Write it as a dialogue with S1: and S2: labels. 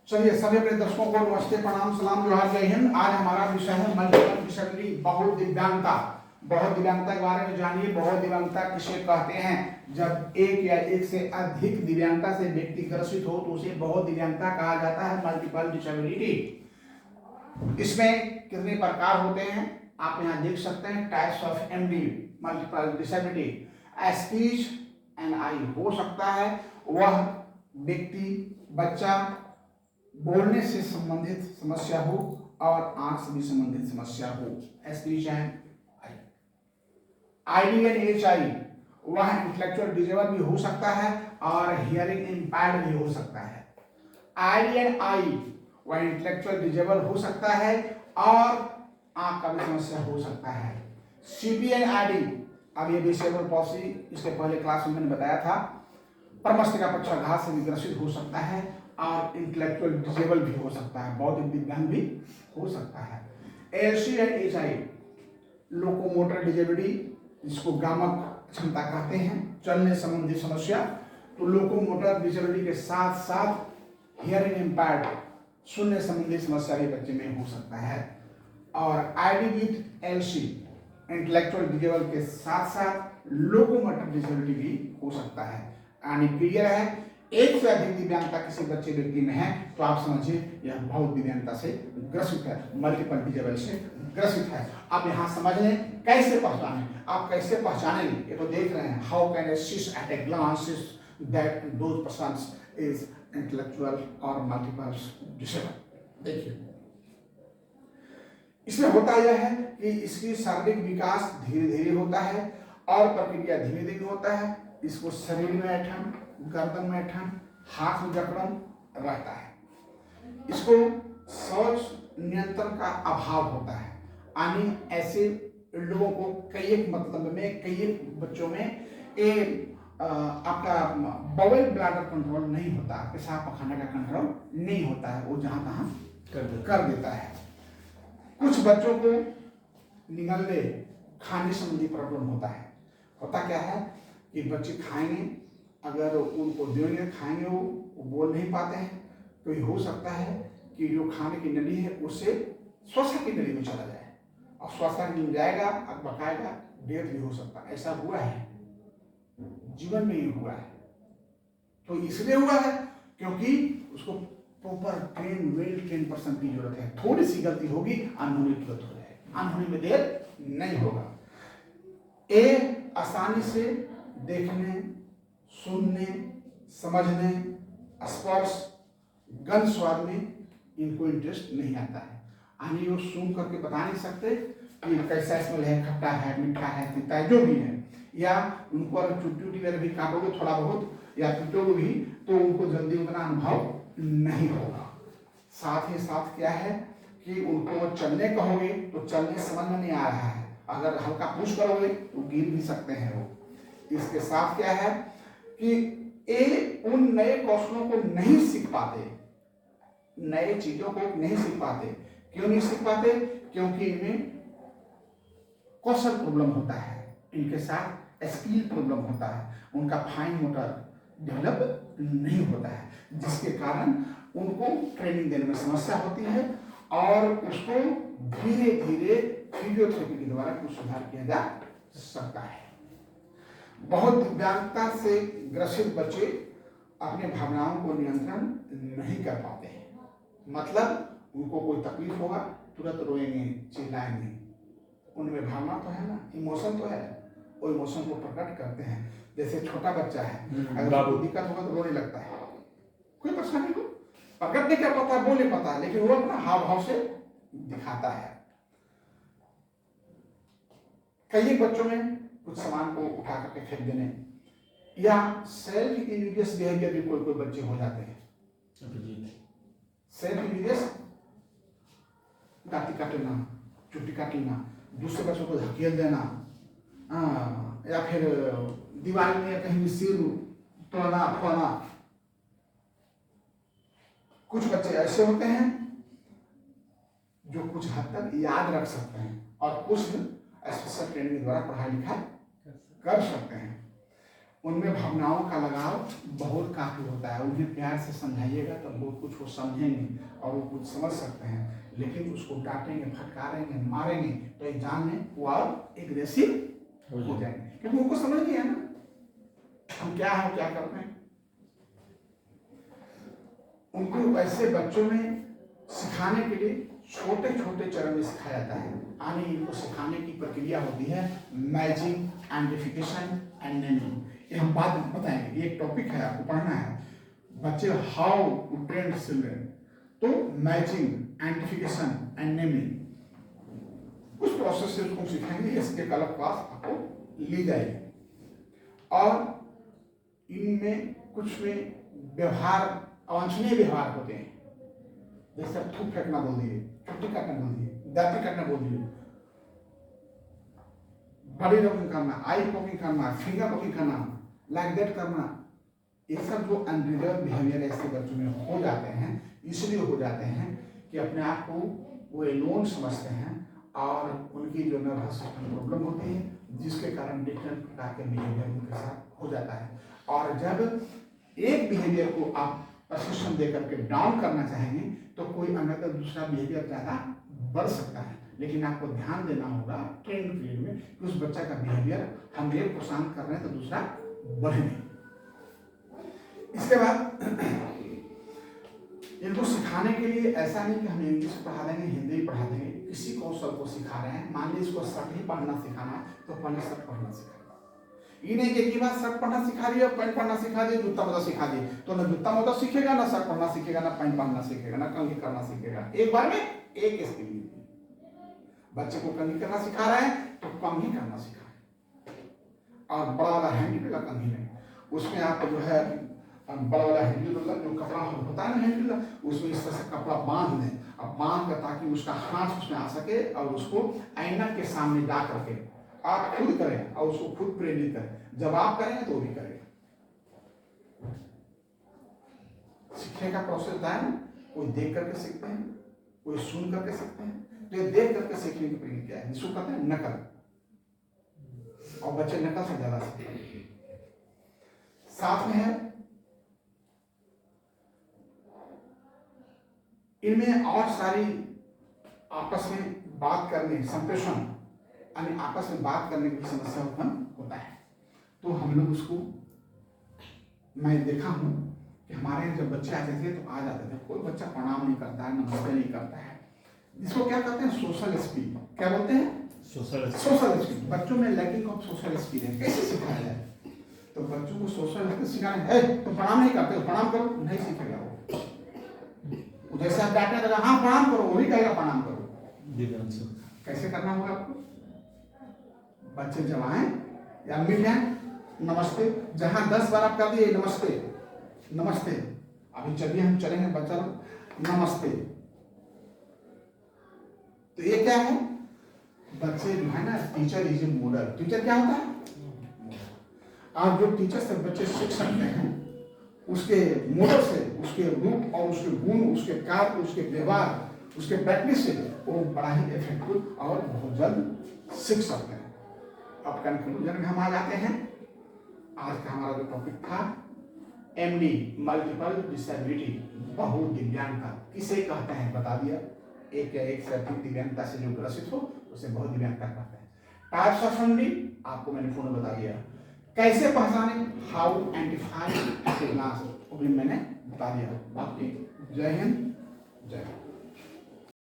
S1: चलिए सभी अपने दर्शकों को नमस्ते, प्रणाम, सलाम, जोहार, जय हिंद। आज हमारा विषय है मल्टीपल डिसेबिलिटी, बहुत दिव्यांगता। बहुत दिव्यांगता के बारे में जानिए। बहुत दिव्यांगता किसे कहते हैं? जब एक या एक से अधिक दिव्यांगता से व्यक्ति ग्रसित हो तो उसे बहुत दिव्यांगता कहा जाता है, मल्टीपल डिसेबिलिटी। इसमें कितने प्रकार होते हैं आप यहाँ देख सकते हैं। Types of MD multiple disability. Speech and I हो सकता है वह व्यक्ति, बच्चा बोलने से संबंधित समस्या हो और आंख से भी संबंधित समस्या हो। Speech and I. ID and H I वह इंटेलेक्चुअल डिसेबल भी हो सकता है और हियरिंग इम्पेयर्ड भी हो सकता है। आईडी एंड आई वह इंटेलेक्चुअल डिसेबल हो सकता है और आंख का भी समस्या हो सकता है। सीपी एंड आईडी, अब ये डिसेबल पॉलिसी इसके पहले क्लास में मैंने बताया था, प्रमस्तिष्क का पक्षाघात से भी ग्रसित हो सकता है और इंटेलेक्चुअल डिसेबल भी हो सकता है, बौद्धिक दिव्यांग भी हो सकता है। LC and HI locomotor disability, जिसको गामक क्षमता कहते हैं, चलने संबंधी समस्या। तो लोकोमोटर डिसेबिलिटी के साथ साथ हियरिंग इम्पेयर्ड, सुनने संबंधी समस्या भी बच्चे में हो सकता है। और ID with LC intellectual disable के साथ साथ लोकोमोटर डिसेबिलिटी भी हो सकता है। यानी क्लियर है, एक से अधिक दिव्यांगता किसी बच्चे व्यक्ति में है तो आप समझिए यह बहुत दिव्यांगता से ग्रसित है, मल्टीपल डिसेबल से ग्रसित है। आप यहाँ समझ लें कैसे पहचानें। आप कैसे पहचानेंगे ये तो देख रहे हैं। How can I see at a glance that those persons is intellectual और मल्टीपल डिसेबल। देखिए इसमें होता यह है कि इसकी शारीरिक विकास धीरे धीरे होता है और प्रक्रिया धीरे धीरे होता है। इसको शरीर में ऐंठन, गर्दन में ऐंठन, हाथ में जकड़न रहता है। इसको शौच नियंत्रण का अभाव होता है। यानी ऐसे लोगों को कई एक मतलब में, कई एक बच्चों में आपका बॉयल ब्लैडर कंट्रोल नहीं होता, पेशाब पखाने का कंट्रोल नहीं होता है, वो जहाँ तहाँ कर देता है। कुछ बच्चों को निगलने खाने संबंधी प्रॉब्लम होता है। होता क्या है कि बच्चे खाएंगे, अगर उनको देंगे खाएंगे वो बोल नहीं पाते हैं, तो ये हो सकता है कि जो खाने की नली है उससे श्वसन की नली में चला जाए और श्वसन में जाएगा और बकायदा डेथ भी हो सकता है। ऐसा हुआ है, जीवन में ही हुआ है। तो इसलिए हुआ है क्योंकि उसको प्रॉपर वेल ट्रेन पर्सन की जरूरत है। थोड़ी सी गलती होगी, अनहोनी की गलती हो जाएगी, अनहोनी में देर नहीं होगा। ए आसानी से देखने, सुनने, समझने, स्पर्श, गंध, स्वाद में इनको इंटरेस्ट नहीं आता है। यानी वो सुन करके बता नहीं सकते कि कैसा स्मेल है, खट्टा है, मीठा है, तीता है, जो भी है। या उनको अगर चुट्टी उट्टी वगैरह भी काटोगे थोड़ा बहुत या पीटोगे भी तो उनको जल्दी उतना अनुभव नहीं होगा। साथ ही साथ क्या है कि उनको चलने कहोगे तो चलने समझ में नहीं आ रहा है, अगर हल्का पुश करोगे तो गिर भी सकते हैं वो। इसके साथ क्या है कि ये उन नए कौशलों को नहीं सीख पाते, नए चीजों को नहीं सीख पाते। क्यों नहीं सीख पाते? क्योंकि इनमें कौशल प्रॉब्लम होता है, इनके साथ स्किल प्रॉब्लम होता है, उनका फाइन मोटर डेवलप नहीं होता है, जिसके कारण उनको ट्रेनिंग देने में समस्या होती है और उसको धीरे धीरे फिजियोथेरेपी के द्वारा कुछ सुधार किया जा सकता है। बहुत दिव्यांगता से ग्रसित बच्चे अपने भावनाओं को नियंत्रण नहीं कर पाते हैं। मतलब उनको कोई तकलीफ होगा तुरंत रोएंगे, चिल्लाएंगे। उनमें भावना तो है ना, इमोशन तो है, वो इमोशन को प्रकट करते हैं। जैसे छोटा बच्चा है, अगर कोई दिक्कत होगा तो रोने लगता है, कोई परेशानी हो, प्रकट नहीं कर पाता, बोल नहीं पाता, लेकिन वो अपना हाव भाव से दिखाता है। कई बच्चों में कुछ सामान को उठा करके फेंक देने या सेल्फ इंजूरियस बिहेवियर भी कोई बच्चे हो जाते हैं। सेल्फ इंजूरियस, दांती काट लेना, चुट्टी काट लेना, दूसरे बच्चों को धकेल देना, या फिर दीवार में कहीं सिर तोड़ना फोड़ना। कुछ बच्चे ऐसे होते हैं जो कुछ हद तक याद रख सकते हैं और कुछ स्पेशल ट्रेनिंग के द्वारा पढ़ाई लिखाई कर सकते हैं। उनमें भावनाओं का लगाव बहुत काफी होता है। उन्हें प्यार से समझाइएगा तो बहुत कुछ वो समझेंगे और वो कुछ समझ सकते हैं, लेकिन उसको डांटेंगे, फटकारेंगे, मारेंगे तो एग्जाम में वो और एग्रेसिव हो जाएंगे, क्योंकि उनको समझ नहीं है ना हम क्या है, क्या करते हैं। उनको ऐसे बच्चों में सिखाने के लिए छोटे छोटे चरण में सिखाया जाता है। आने इनको सिखाने की प्रक्रिया होती है मैचिंग, आइडेंटिफिकेशन एंड नेमिंग। ये हम बाद में बताएंगे, ये एक टॉपिक है, आपको पढ़ना है बच्चे, हाउ टू ट्रेन चिल्ड्रन। तो मैचिंग, आइडेंटिफिकेशन एंड नेमिंग उस प्रोसेस से उसको सिखाएंगे। इसके अलग क्लास आपको ली जाएगी। और इनमें कुछ में व्यवहार, अवांछनीय व्यवहार होते हैं, जैसे थूक फेंकना बोल दिए, छुट्टी करना बोल दिए, दांती करना बोल दिए, बॉडी रॉकिंग करना, आई पॉकिंग करना, फिंगर पॉकिंग करना, लाइक दैट करना, ये सब जो अनरिजर्व बिहेवियर ऐसे बच्चों में हो जाते हैं, इसलिए हो जाते हैं कि अपने आप को वो एलोन समझते हैं और उनकी जो नर्वस सिस्टम प्रॉब्लम होती है, जिसके कारण डिफरेंट प्रकार के बिहेवियर उनके साथ हो जाता है। और जब एक बिहेवियर को आप प्रशिक्षण देकर के डाउन करना चाहेंगे तो कोई अन्य दूसरा बिहेवियर ज़्यादा बढ़ सकता है, लेकिन आपको ध्यान देना होगा ट्रेनिंग पीरियड में कि उस बच्चा का बिहेवियर हम एक को शांत कर रहे हैं तो दूसरा बढ़े नहीं। इसके बाद इनको सिखाने के लिए ऐसा नहीं कि हम इंग्लिश पढ़ा देंगे, हिंदी पढ़ा देंगे, किसी कौशल को सिखा रहे हैं। मान लीजिए इसको शर्ट ही पढ़ना सिखाना है तो पहले शर्ट पढ़ना सिखाना। ये नहीं कि एक ही बार शर्ट पढ़ना सिखा दिया, पैंट पढ़ना सिखा दिया, जूता मोजा सिखा दिए, तो ना जूता मोजा सीखेगा, ना शर्ट पढ़ना सीखेगा, ना पैंट पढ़ना सीखेगा, ना कंघी करना सीखेगा। एक बार में एक स्किल। बच्चे को कंघी करना सिखा रहे हैं तो कंघी करना सिखाएं, और बड़ा वाला हैंडल का कंघी नहीं, उसमें आप जो है बड़ा वाला हैंडल जो कपड़ा होता है ना हैंडल, उसमें इस तरह से कपड़ा बांध दें, अब बांध कर ताकि उसका हाथ उसमें आ सके और उसको आईना के सामने जा करके आप खुद करें और उसको खुद प्रेरित करें। जब आप करेंगे तो वो भी करेगा। सीखने का प्रोसेस है, कोई देख करके सीखते हैं, कोई सुन करके सीखते हैं। तो ये देख करके सीखने की प्रक्रिया है, जिसको कहते हैं नकल, और बच्चे नकल से ज्यादा सीखते हैं। साथ में है इनमें और सारी आपस में बात करने, संप्रेषण यानी आपस में बात करने की समस्या उत्पन्न होता है। तो हम लोग उसको, मैं देखा हूँ कि हमारे यहाँ जब बच्चे आते थे तो आ जाते थे, कोई बच्चा प्रणाम नहीं करता है, नमस्ते नहीं करता है, इसको क्या कहते हैं सोशल स्किल। क्या बोलते हैं? Social skill. बच्चों में लैकिंग ऑफ सोशल स्किल है। कैसे सिखाया जाए? तो बच्चों को सोशल स्किल सिखाना है, तो प्रणाम नहीं करते, प्रणाम करो, नहीं सीखेगा वो। जैसे आप डांटने लगा, हाँ प्रणाम करो, वो भी कहेगा प्रणाम करो। कैसे करना होगा आपको? बच्चे जब आए या मिल जाए, नमस्ते, जहां 10 बार आप कर दिए नमस्ते नमस्ते, अभी चलिए हम चलेंगे बच्चा नमस्ते, तो ये क्या है? बच्चे जो है ना, teacher is a model. Teacher क्या होता है? आप जो टीचर से बच्चे सीख सकते हैं, उसके मॉडल से, उसके रूप और उसके गुण, उसके कार्य, उसके व्यवहार, उसके प्रैक्टिस से वो बड़ा ही इफेक्टिव और बहुत जल्द सीख सकते हैं। अब कंक्लूजन में हम आ जाते हैं। आज का हमारा जो टॉपिक था MD, मल्टीपल डिसेबिलिटी, बहु दिव्यांगता किसे कहते हैं बता दिया। एक या एक से अधिक दिव्यांगता से जो ग्रसित हो उसे बहु दिव्यांगता कहते हैं। टाइप्स ऑफ MD आपको मैंने पूर्ण बता दिया। कैसे पहचाने, हाउ आइडेंटिफाई, वो भी मैंने बता दिया। बाकी जय हिंद, जय भारत।